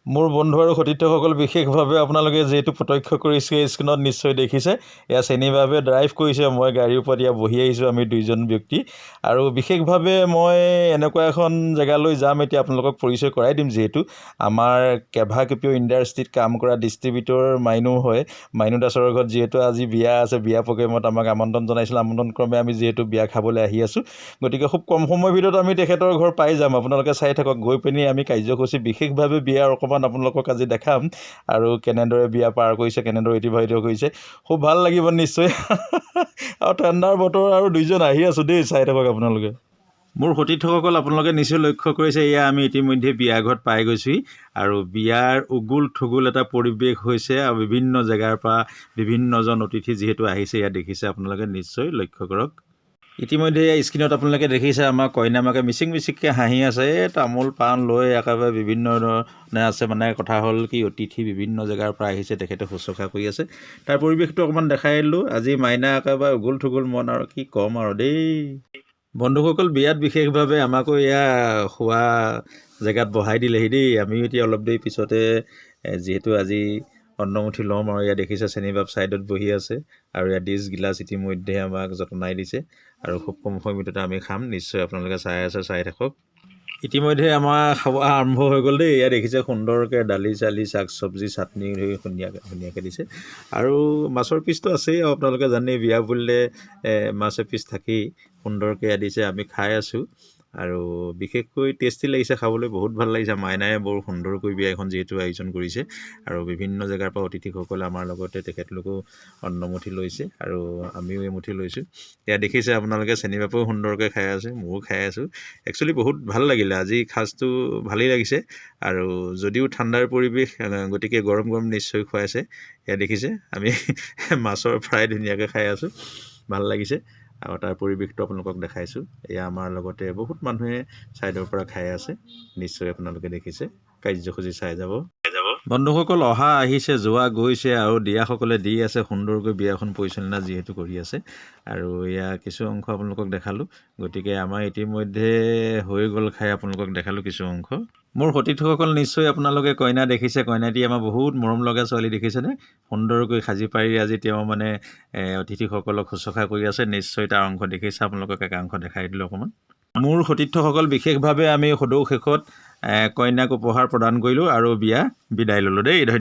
মোৰ বন্ধু আৰু সতীৰ্থসকল বিশেষভাৱে আপোনালোকে যিহেতু প্ৰত্যক্ষ কৰিছে স্ক্ৰীণত নিশ্চয় দেখিছে এয়া চেনীভাৱে ড্ৰাইভ কৰিছে মই গাড়ীৰ ওপৰত ইয়াত বহি আহিছোঁ আমি দুইজন ব্যক্তি আৰু বিশেষভাৱে মই এনেকুৱা এখন জেগালৈ যাম এতিয়া আপোনালোকক পৰিচয় কৰাই দিম যিহেতু আমাৰ কেভাকেপিঅ' ইণ্ডাষ্ট্ৰীত কাম কৰা ডিষ্ট্ৰিবিউটৰ মাইনু হয় মাইনু দাসৰ ঘৰত যিহেতু আজি বিয়া আছে বিয়া প্ৰগ্ৰেমত আমাক আমন্ত্ৰণ জনাইছিল আমন্ত্ৰণ ক্ৰমে আমি যিহেতু বিয়া খাবলৈ আহি আছোঁ গতিকে খুব কম সময়ৰ ভিতৰত আমি তেখেতৰ ঘৰ পাই যাম আপোনালোকে চাই থাকক গৈ পিনি আমি কাৰ্যসূচী বিশেষভাৱে বিয়াৰ অকণমান আপোনালোকক আজি দেখাম আৰু কেনেদৰে বিয়া পাৰ কৰিছে কেনেদৰে অতিবাহিত কৰিছে খুব ভাল লাগিব নিশ্চয় আৰু ঠাণ্ডাৰ বতৰ আৰু দুইজন আহি আছোঁ দেই চাই থাকক আপোনালোকে মোৰ সতীৰ্থসকল আপোনালোকে নিশ্চয় লক্ষ্য কৰিছে এয়া আমি ইতিমধ্যে বিয়া ঘৰত পাই গৈছোঁহি আৰু বিয়াৰ উগুল থুগুল এটা পৰিৱেশ হৈছে আৰু বিভিন্ন জেগাৰ পৰা বিভিন্নজন অতিথি যিহেতু আহিছে ইয়াত দেখিছে আপোনালোকে নিশ্চয় লক্ষ্য কৰক ইতিমধ্যে স্ক্ৰীণত আপোনালোকে দেখিছে আমাৰ কইনা মাকে মিচিং মিচিংকৈ হাঁহি আছে তামোল পাণ লৈ একেবাৰে বিভিন্ন ধৰণে আছে মানে কথা হ'ল কি অতিথি বিভিন্ন জেগাৰ পৰা আহিছে তেখেতে শুশ্ৰূষা কৰি আছে তাৰ পৰিৱেশটো অকণমান দেখাই দিলোঁ আজি মাইনা একেবাৰে উগুল থুগুল মন আৰু কি ক'ম আৰু দেই বন্ধুসকল বিয়াত বিশেষভাৱে আমাকো এয়া খোৱা জেগাত বহাই দিলেহি দেই আমিও এতিয়া অলপ দেৰি পিছতে যিহেতু আজি অন্নমুঠি ল'ম আৰু ইয়াত দেখিছে চেনীবাব ছাইডত বহি আছে আৰু ইয়াত ডিছ গিলাচ ইতিমধ্যে আমাক যতনাই দিছে আৰু খুব কম সময়ৰ ভিতৰতে আমি খাম নিশ্চয় আপোনালোকে চাই আছে চাই থাকক ইতিমধ্যে আমাৰ খাব আৰম্ভ হৈ গ'ল দেই ইয়াত দেখিছে সুন্দৰকৈ দালি চালি শাক চব্জি চাটনি ধৰি ধুনীয়াকৈ দিছে আৰু মাছৰ পিচটো আছেই আৰু আপোনালোকে জানেই বিয়া বুলিলে মাছ এপিচ থাকেই সুন্দৰকৈ দিছে আমি খাই আছোঁ আৰু বিশেষকৈ টেষ্টি লাগিছে খাবলৈ বহুত ভাল লাগিছে মাইনাই বৰ সুন্দৰকৈ বিয়াখন যিহেতু আয়োজন কৰিছে আৰু বিভিন্ন জেগাৰ পৰা অতিথিসকলে আমাৰ লগতে তেখেতলোকেও অন্নমুঠি লৈছে আৰু আমিও এমুঠি লৈছোঁ এয়া দেখিছে আপোনালোকে চেনীবাপেও সুন্দৰকৈ খাই আছে ময়ো খাই আছোঁ একচুৱেলি বহুত ভাল লাগিলে আজি সাজটো ভালেই লাগিছে আৰু যদিও ঠাণ্ডাৰ পৰিৱেশ গতিকে গৰম গৰম নিশ্চয় খুৱাইছে এয়া দেখিছে আমি মাছৰ ফ্ৰাই ধুনীয়াকৈ খাই আছোঁ ভাল লাগিছে আৰু তাৰ পৰিৱেশটো আপোনালোকক দেখাইছোঁ এয়া আমাৰ লগতে বহুত মানুহে ছাইডৰ পৰা খাই আছে নিশ্চয় আপোনালোকে দেখিছে কাৰ্যসূচী চাই যাব বন্ধুসকল অহা আহিছে যোৱা গৈছে আৰু দিয়াসকলে দি আছে সুন্দৰকৈ বিয়াখন পৰিচালনা যিহেতু কৰি আছে আৰু এয়া কিছু অংশ আপোনালোকক দেখালোঁ গতিকে আমাৰ ইতিমধ্যে হৈ গ'ল খাই আপোনালোকক দেখালোঁ কিছু অংশ মোৰ সতীৰ্থসকল নিশ্চয় আপোনালোকে কইনা দেখিছে কইনাটি আমাৰ বহুত মৰম লগা ছোৱালী দেখিছেনে সুন্দৰকৈ সাজি পাৰি আজি তেওঁ মানে অতিথিসকলক শুশ্ৰূষা কৰি আছে নিশ্চয় তাৰ অংশ দেখিছে আপোনালোকক একাংশ দেখাই দিলোঁ অকণমান মোৰ সতীৰ্থসকল বিশেষভাৱে আমি সদৌ শেষত কইনাক উপহাৰ প্ৰদান কৰিলোঁ আৰু বিয়া বিদায় ল'লোঁ দেই